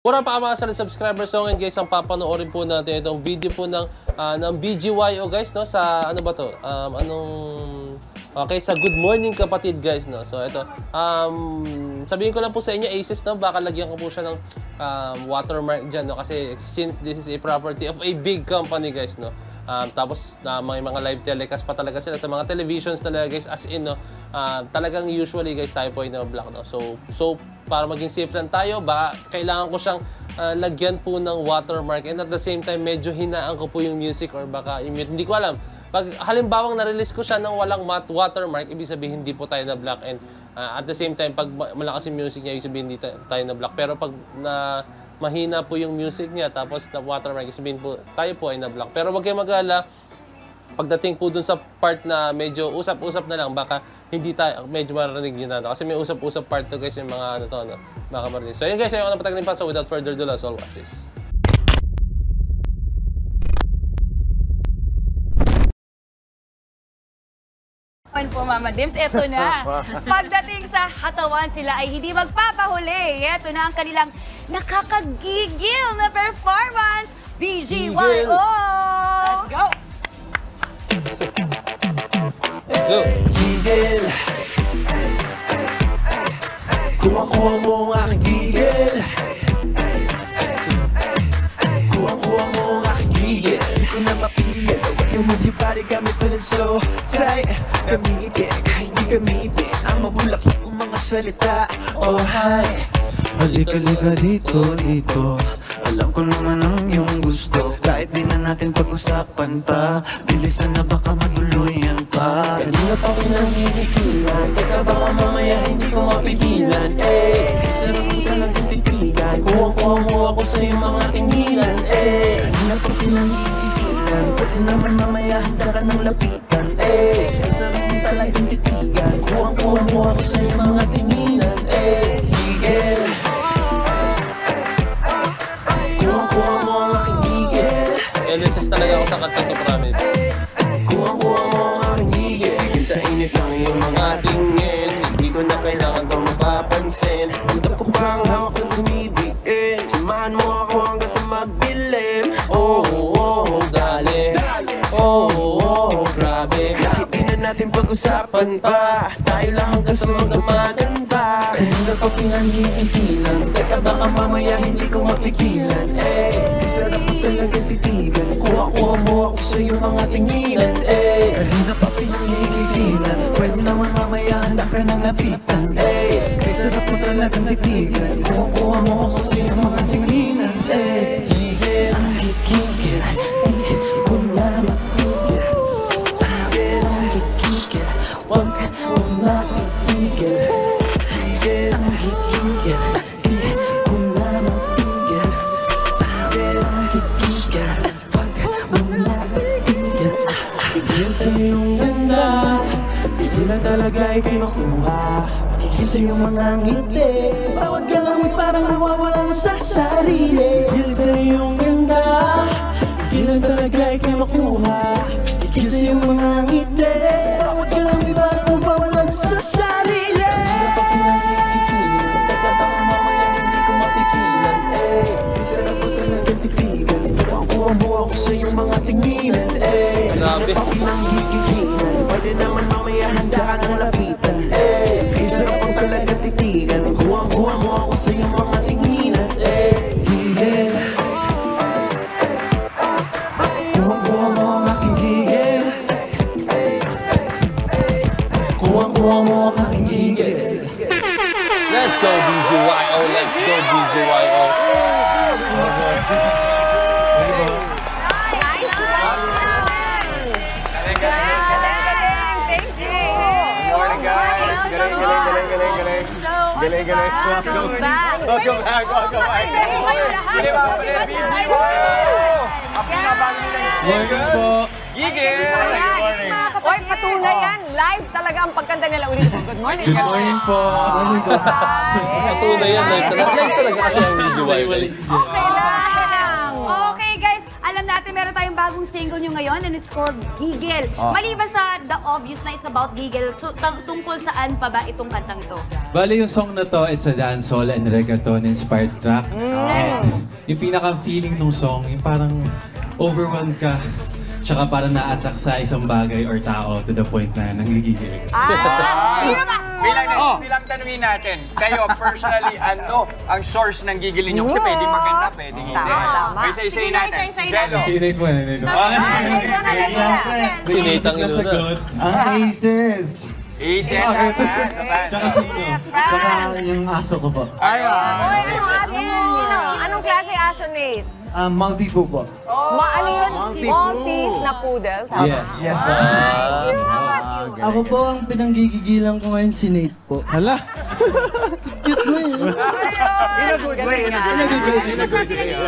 Pura pa mga subscribers so ngayon guys, ang papanoorin po natin itong video po ng BGYO guys, no? Sa ano ba to? Okay, sa Good Morning Kapatid guys, no? So ito, sabihin ko lang po sa inyo, Aces, no? Baka lagyan ko po siya ng watermark dyan, no? Kasi since this is a property of a big company guys, no? Tapos may mga live telecast pa talaga sila sa mga televisions talaga guys, as in, no? Talagang usually guys tayo po ay na-block, no? So para maging safe lang tayo, baka kailangan ko siyang lagyan po ng watermark, and at the same time medyo hinaan ko po yung music or baka i-mute, hindi ko alam. Pag halimbawang na-release ko siya ng walang watermark, ibig sabihin hindi po tayo na-block, and at the same time pag malakas yung music niya, ibig sabihin hindi tayo na-block. Pero pag mahina po yung music niya tapos na watermark, sabihin po tayo po ay na-block. Pero wag kayong mag-alala, pagdating po dun sa part na medyo usap-usap na lang, baka hindi tayo medyo marinig nyo na to. Kasi may usap-usap part to guys, yung mga ano to, no? Baka marinig. So yun guys, ayoko na patagalin pa. So without further ado, let's all watch this. Po Mama Dims, eto na. Pagdating sa katawan, sila ay hindi magpapahuli. Eto na ang kanilang nakakagigil na performance, BGYO! Let's go! Let's go! Gigil, kuha-kuha mo ang aking gigil. Kuha-kuha mo ang aking gigil. Hindi ko na mapigil. You move your body, got me feeling so tight. Gamitin, kahit di gamitin ang mabulaklak kong mga salita. Oh hi, halika-lika dito. Alam ko naman ang iyong gusto. Kahit di na natin pag-usapan pa, bilisan na baka maguluyan pa. Kanina pa pinangginikilan, teka baka mamaya hindi ko mapigilan. Sarap ko talagang titigan, kuha-kuha mo ako sa iyong mga tinginan. Kanina pa pinangginikilan, pwede naman mamaya handa ka ng lapitan. Sarap ko talagang titigan, kuha-kuha mo ako sa iyong mga tinginan. Higil, kuha-kuha mo ang aking higil. LSS talaga ako sa kanta to, promise. Kuha-kuha mo ang aking higil. Sa init ng iyong mga tingin, hindi ko na kailangan kang mapapansin. Antap ko pa ang hawak ng tumibiin. Samahan mo ako hanggang sa magdilim. Oh, dali. Oh, grabe. Kahit di na natin pag-usapan pa, tayo lang hanggang sa magdamagan pa. Kanina pa pinangginigilan, teka baka mamaya hindi ko mapigilan. Sarap ko talagang titigan, kuha-kuha mo ako sa iyong mga tinginan. Kanina pa pinangginigilan, pwede naman mamaya handa ka ng lapitan. Sarap ko talagang titigan, kuha-kuha mo ako sa iyong mga tinginan. Gigil, ang gigil, hindi ko na mapigil. Gigil, ang gigil, wag mo na mapigil. Gigil, ang gigil, hindi ko na mapigil. Gigil, ang gigil, wag mo na mapigil. Gigil sa iyong ganda, hindi na talaga ikay makuha. Gigil sa iyong mga ngiti, bawat galawin parang nawawala sa sarili. Gigil sa iyong ganda, hindi na talaga ikay makuha. Gigil sa iyong mga ngiti, bawat galawin parang nawawala sa sarili. Kanina pa pinangginigilan, teka baka mamaya hindi ko mapigilan. Sarap ko talagang titigan, kuha-kuha mo ako sa iyong mga tinginan. Grabe. Kanina pa pinangginigilan, pwede naman mamaya handa ka ng lapitan. Sarap ko talagang titigan, kuha-kuha mo ako sa iyong mga tinginan. Gigil, kuha-kuha mo ang aking gigil. Kuha-kuha mo ang aking gigil. Let's go BGYO, let's go BGYO. Galing. Welcome back. Welcome back. Morning po. Gigil! Oy, patunay yan. Live talaga ang pagkanta nila ulit. Good morning. Good morning po. Patunay yan, live talaga kasi ang BGYO guys. Okay lang. Okay guys, alam na natin, meron tayong bagong single nyo ngayon and it's called Gigil. Maliban sa the obvious na it's about gigil, so tungkol saan pa ba itong kantang to? Bale, yung song na to, it's a dancehall and reggaeton-inspired track. And yung pinaka-feeling ng song, yung parang overwhelmed ka, tsaka parang na-attract sa isang bagay or tao to the point na nanggigigil. Sino ba? Bilang tanungin natin, kayo personally, ano ang source ng gigilin nyo? Kasi pwedeng maganda, pwedeng hindi. Tama. Isa-isayin natin. Si Jello. Sinate mo na nito. Sinitang ino na. Ang Aces! Isis. Tsaka sino? Tsaka yung aso ko po. Anong klase aso, Nate? Maltipoo po. Ano yun? Maltese na poodle? Yes. Yes po. Ako po ang pinanggigigilan ko ngayon si Nate po. Hala! Cute mo eh. In a good way.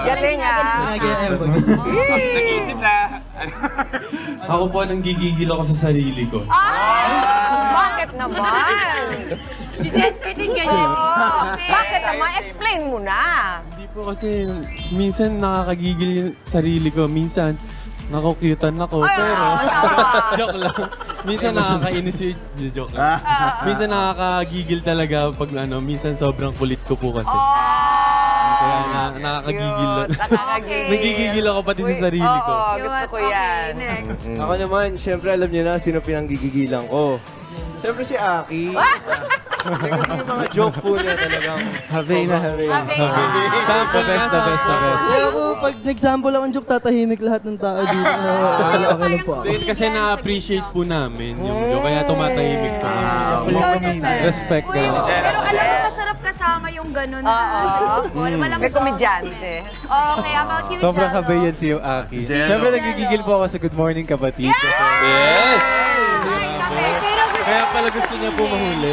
Galing ah. Nag-iisip na. Ako po nanggigigil ako sa sarili ko. Bakit naman? Si Chester din ganyan. Bakit naman? Explain mo na. Hindi po kasi minsan nakakagigil yung sarili ko. Minsan nakukyutan ako. Pero joke lang. Minsan nakakainis yung joke lang. Minsan nakakagigil talaga pag minsan sobrang kulit ko po kasi. Kaya nakakagigil. Nagigigil ako pati sa sarili ko. Oo, gusto ko yan. Ako naman, syempre alam niyo na sino pinanggigigilan ko. Syempre si Aki. Kasi yung mga joke po niya talagang have na. The best. Kaya ako, pag nag-sample akong joke, tatahimik lahat ng tao dito. Okay lang po ako. Kasi na-appreciate po namin yung joke. Kaya tumatahimik po. Respect ka. Pero alam mo, masarap kasama yung ganun na sa football. May komedyante. Okay, about you, sobrang Jello? kabayan si yung Aki. Syempre nagigigil po ako sa Good Morning Kapatid. Yes! Kaya pala gusto niya po mahuli.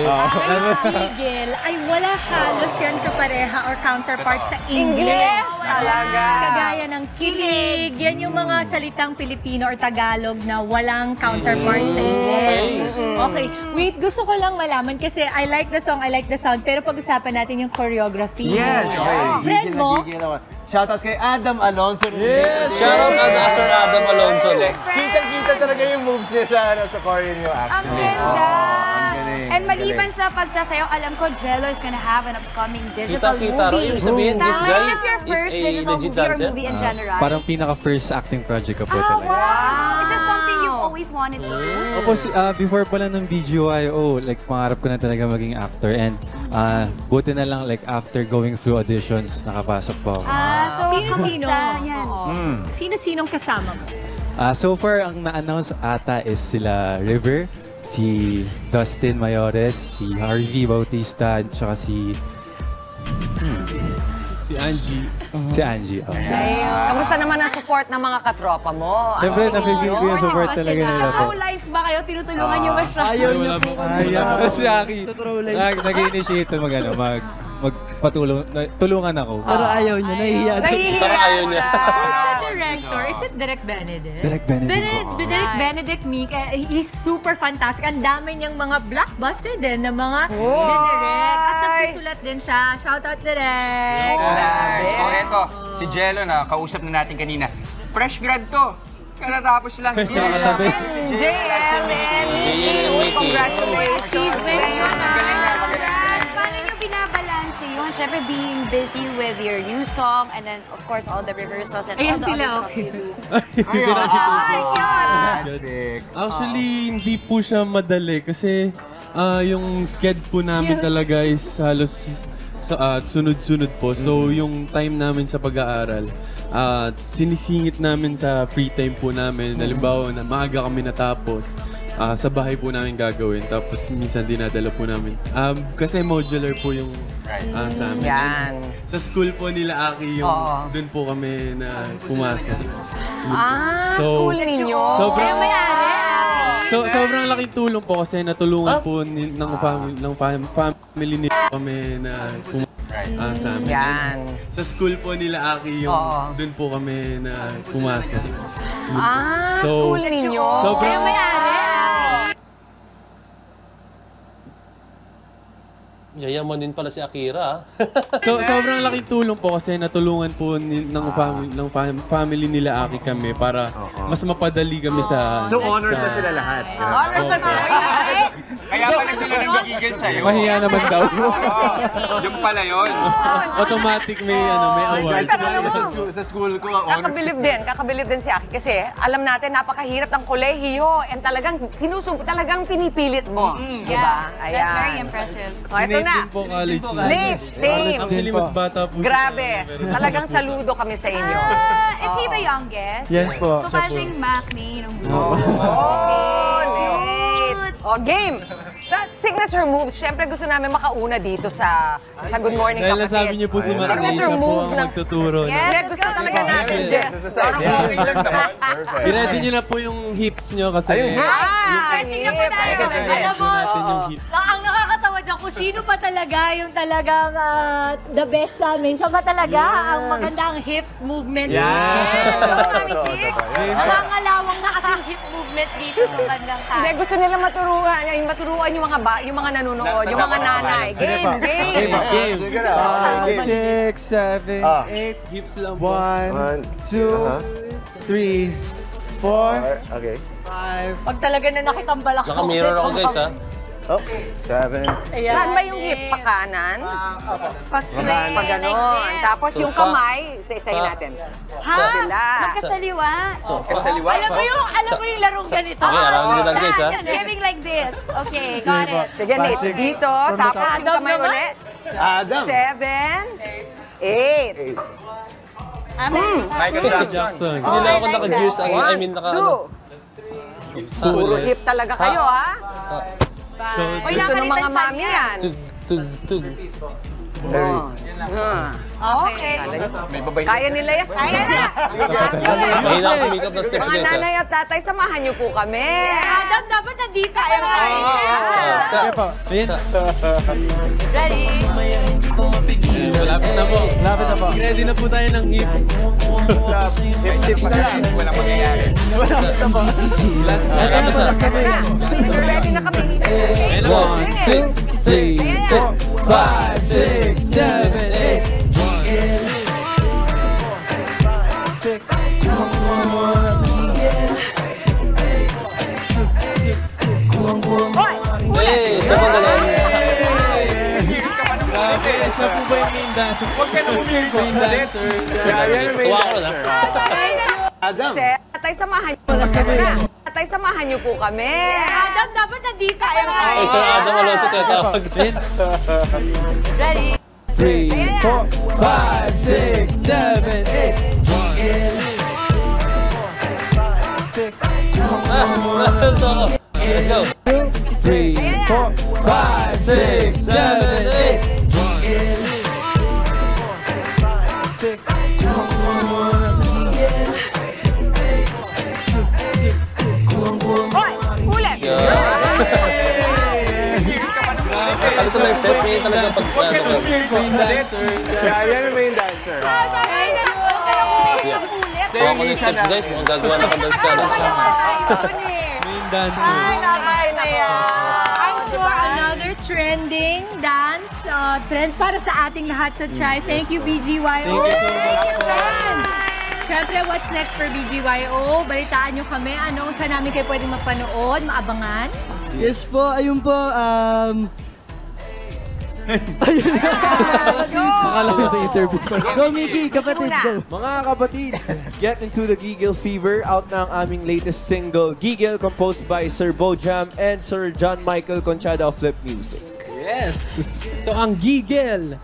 Gigil ay wala halos yan kapareha or counterpart sa English. English talaga. Kagaya ng kilig, yan yung mga salitang Filipino or Tagalog na walang counterpart sa English. Okay, wait, gusto ko lang malaman kasi I like the song, I like the sound, pero pag-usapan natin yung choreography. Yes! Friend mo? Shoutout kay Adam Alonso. Yes! Shoutout sa Sir Adam Alonso. Kita talaga yung moves niya sa Korean yung act. Ang ganda! And maliban sa pagsasayaw, alam ko Jello is gonna have an upcoming digital Kita-kita. movie. Ibig sabihin, this guy Is your first is a digital legit movie or dancer? movie in general? Parang pinaka-first acting project ko po Ah, talaga. wow! Is that something you've always wanted to do? Opo, before pala ng BGYO, like pangarap ko na talaga maging actor and buti na lang like after going through auditions, nakapasok po ako. So, Sino-sino? Yan. Sino-sinong kasama mo? So far, ang na-announce ata is sila River, si Dustin Mayores, si Harvey Bautista, at saka si Angie. Si Angie. Oh. Kamusta naman ang support ng mga katropa mo? Siyempre, na-feel ko yung support talaga nila po. How lives ba kayo? Tinutulungan niyo ba siya? Ayaw niya po. Ayaw. Si Aki, nag-initiate magpatulong, tulungan ako. Pero ayaw niya, nahihiya daw siya. Parang ayaw niya. The director, is it Direk Benedict? Direk Benedict po. Direk Benedict Meek, he's super fantastic. Ang dami niyang mga blockbuster din na mga dinirect. At nagsusulat din siya. Shoutout Direk! So, eto, si Jello na kausap na natin kanina. Fresh grad to. Katatapos lang. Si JL and Mickey. congratulations. Achievement yun, Paano niyo binabalanse yun? Siyempre, being busy with your new song and then, of course, all the rehearsals and all the other stuff you do. Actually, hindi po siya madali kasi yung sked po namin talaga is halos sunod-sunod po. So, yung time namin sa pag-aaral, sinisingit namin sa free time po namin. Halimbawa, na maaga kami natapos. Sa bahay po namin gagawin. Tapos minsan dinadala po namin. Kasi modular po yung sa amin. Yan. Sa school po nila Aki yung doon po kami na pumasok. Cool ninyo. Sobrang laking tulong po kasi natulungan po ng family ni kami na sa amin. Yan. Sa school po nila Aki yung doon po kami na pumasok. Cool ninyo. Sobrang... Yayamanin pala si Akira. So, sobrang laking tulong po kasi natulungan po family nila Aki kami para mas mapadali kami sa... So, honored na sila lahat. Honors na Kaya pala sila nanggigigil sa'yo. Mahiya naman daw. Yung pala yun. Automatic may award. Sa school ko, honor. Kakabilib din si Aki kasi alam natin napakahirap ng kolehiyo and talagang talagang pinipilit mo. Diba? That's very impressive. O, ito na. Din po college. Nate, same. Actually, mas bata po. Grabe. Talagang saludo kami sa inyo. Is he the youngest? Yes po. So, parang siyang Macne nung Game! Sa signature moves, syempre gusto namin makauna dito sa Good Morning Dahil Kapatid. nasabi niyo po si Mac siya po ang magtuturo. Yes, Gusto talaga natin, Jess. I-ready niyo na po yung hips niyo kasi... Searching na po tayo. Alam mo, natin yung hips. ang nakakatawa dyan kung sino pa talaga yung talagang the best sa amin. Siya ba talaga ang magandang hip movement? Kami chicks. Nangangalawang na kasi yung hip movement dito sa bandang Hindi, gusto nila maturuan yung mga nanonood, yung mga nanay. Game! 5, 6, 7, 8, Hips lang po. 1, 2, 3, 4, Okay. 5. Pag talaga na nakitambal ako. Naka-mirror ako guys ha. 7. Saan ba yung hip? Pakanan? Pasway. Pag ganon. Tapos yung kamay, isa-isayin natin. Ha? Sila. Magkasaliwa? Kasaliwa. Alam mo yung larong ganito? Okay, around nyo lang guys ha. Giving like this. Okay, got it. Sige, Nate. Six. Dito, tapos yung kamay ulit. Adam. 7, 8. Michael Jackson. Jackson. Hindi na ako naka-gears. I mean, Puro hip talaga kayo, ha? Uy, Gusto ng mga nakalitan siya mami niya. yan. Okay. May babay. Kaya nila yan. Kaya na. Mahina ako kumikap ng steps Mga guys ha. nanay at tatay, samahan niyo po kami. Adam, dapat nandito ka na. Ayan. Ready? Malapit na po. Ready na po tayo ng hips. Tip pa lang. Walang mangyayari. Ready na kami. 1, 2, 3, 4, 5, 6, 7, 8. Hey, sabang galing. Grabe, siya po ba yung main dancer? Huwag ka na bumili ko. Tuwa ko na. Adam. Tatay, samahan niyo po kami. Tatay, samahan niyo po kami. Adam, dapat nandito ka na. Ay, Sir Adam Alonso tatawag. Ready? 3, 4, 5, 6, 7, 8. Let's go. 3, 4, 5, 6, 7, 8. Ulit. Ano ito yung step? Ngayon talaga pag... Huwag ka na bumili ko. Yan yung main dancer. Kuha ko ng steps guys. Mukhang gagawa na ka-dance ka. Main dancer. I'm sure another trending dance trend para sa ating lahat to try. Thank you, BGYO. Thank you so much. Siyempre, what's next for BGYO? Balitaan nyo kami. Ano, saan namin kayo pwedeng mapanood, maabangan? Yes po, ayun po. Akala ko sa interview. Go, Mickey, kapatid ko. Mga kapatid, get into the Giggle Fever. Out na ang aming latest single, Giggle, composed by Sir Bojam and Sir John Michael Conchada of Flip Music. Yes! Ito ang Giggle.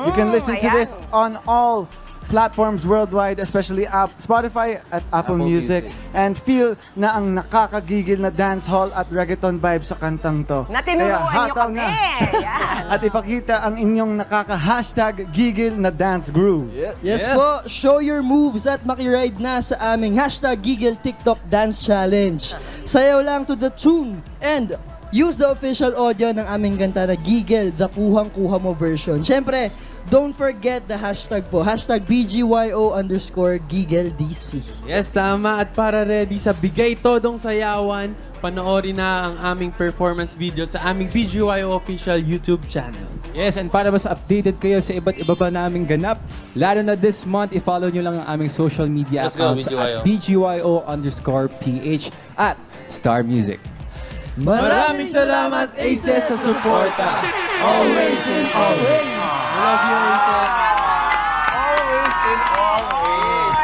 You can listen to this on all platforms worldwide, especially Spotify at Apple Music. And feel na ang nakakagigil na dancehall at reggaeton vibe sa kantang to. Natinuruan nyo hataw kami. na. Yan. At ipakita ang inyong nakaka-hashtag gigil na dance groove. Yes po, show your moves at makiride na sa aming hashtag Giggle TikTok Dance Challenge. Sayaw lang to the tune and use the official audio ng aming kanta na Giggle, the kuhang-kuha mo version. Siyempre, don't forget the hashtag po. Hashtag BGYO_GigelDC. Yes, tama. At para ready sa Bigay Todong Sayawan, panoorin na ang aming performance video sa aming BGYO official YouTube channel. Yes, and para mas updated kayo sa iba't iba pa naming ganap, lalo na this month, i-follow nyo lang ang aming social media accounts at BGYO_PH at Star Music. Maraming salamat, Aces, sa suporta. Always and always. I love you, Aces. Always and always.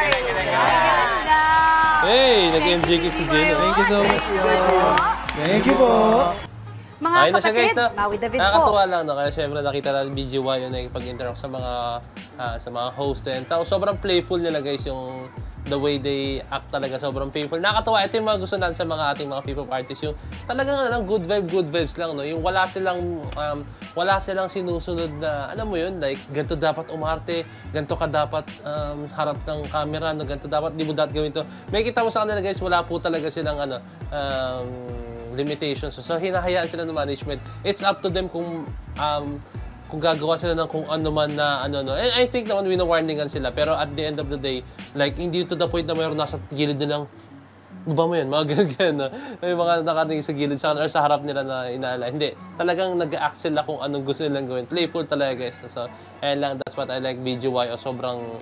Hey, nag-MJK si Jeno. Thank you so much. Thank you po. Mga Ayun na siya, kapatid, guys, no? Maui David po. Nakakatuwa lang, no? Kaya syempre nakita natin BGY yun nakipag-interact sa mga host. And sobrang playful nila, guys, yung the way they act talaga, sobrang playful. Nakakatuwa, ito yung mga gusto natin sa mga ating mga P-pop artists, yung talagang good vibes lang, no? Yung wala silang sinusunod na, alam mo yun, like, ganito dapat umarte, ganito ka dapat harap ng camera, no? Ganito dapat, di mo dapat gawin to. May kita mo sa kanila, guys, wala po talaga silang, limitations. So, hinahayaan sila ng management. It's up to them kung gagawa sila ng kung ano man na ano. And I think naman wina-warningan sila. Pero at the end of the day, like, hindi to the point na mayroon nasa gilid nilang, ba mo yun? Mga ganyan, no? May mga nakatingin sa gilid or sa harap nila na inaala. Hindi. Talagang nag-act sila kung anong gusto nilang gawin. Playful talaga, guys. So, ayan lang. That's what I like BGY. O sobrang,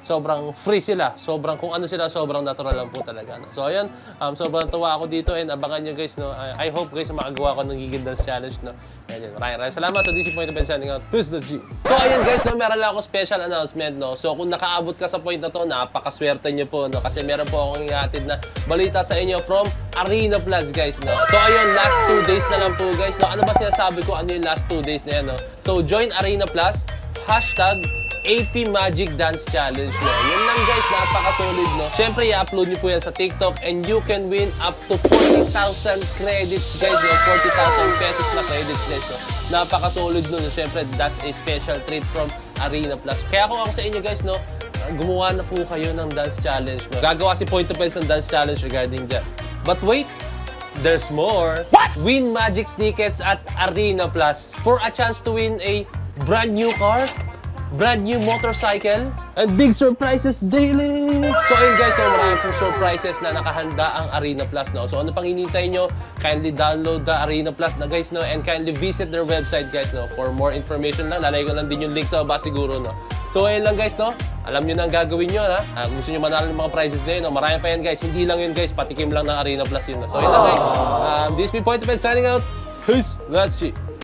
sobrang free sila. Sobrang, kung ano sila, sobrang natural lang po talaga. No? So, ayan. Sobrang tuwa ako dito and abangan nyo, guys. No? I hope, guys, makagawa ko ng Gigil Dance Challenge. No? Ayan, maraming salamat. So, this is Point of Ben signing out. Peace, that's G. So, ayan, guys. No? Meron lang ako special announcement. No? So, kung nakaabot ka sa point na to, napakaswerte nyo po. No? Kasi meron po akong ihatid na balita sa inyo from Arena Plus, guys. No? So, ayun, last 2 days na lang po, guys. No? Ano ba sinasabi ko? Ano yung last 2 days na yan? No? So, join Arena Plus. Hashtag AP Magic Dance Challenge, no? Yun lang, guys, napaka-solid, no? Siyempre, i-upload nyo po yan sa TikTok and you can win up to 40,000 credits, guys, no? 40,000 pesos na credits, guys, no? Napaka-solid, no? Siyempre, that's a special treat from Arena Plus. Kaya kung ako sa inyo, guys, no? Gumawa na po kayo ng dance challenge, no? Gagawa si Point of Pens ng dance challenge regarding dyan. But wait! There's more! What? Win magic tickets at Arena Plus for a chance to win a brand new car, brand new motorcycle, and big surprises daily! So ayun, guys, so marami pong surprises na nakahanda ang Arena Plus, no? So ano pang hinihintay nyo? Kindly download the Arena Plus na, guys, no? And kindly visit their website, guys, no? For more information lang, lalagay ko lang din yung link sa baba siguro, no? So ayun lang, guys, no? Alam nyo na ang gagawin nyo, ha? Gusto nyo manalo ng mga prizes na yun, no? Marami pa yan, guys. Hindi lang yun, guys. Patikim lang ng Arena Plus yun, no? So ayun lang, guys. This is me, Point of Ben, signing out. Peace! Let's G!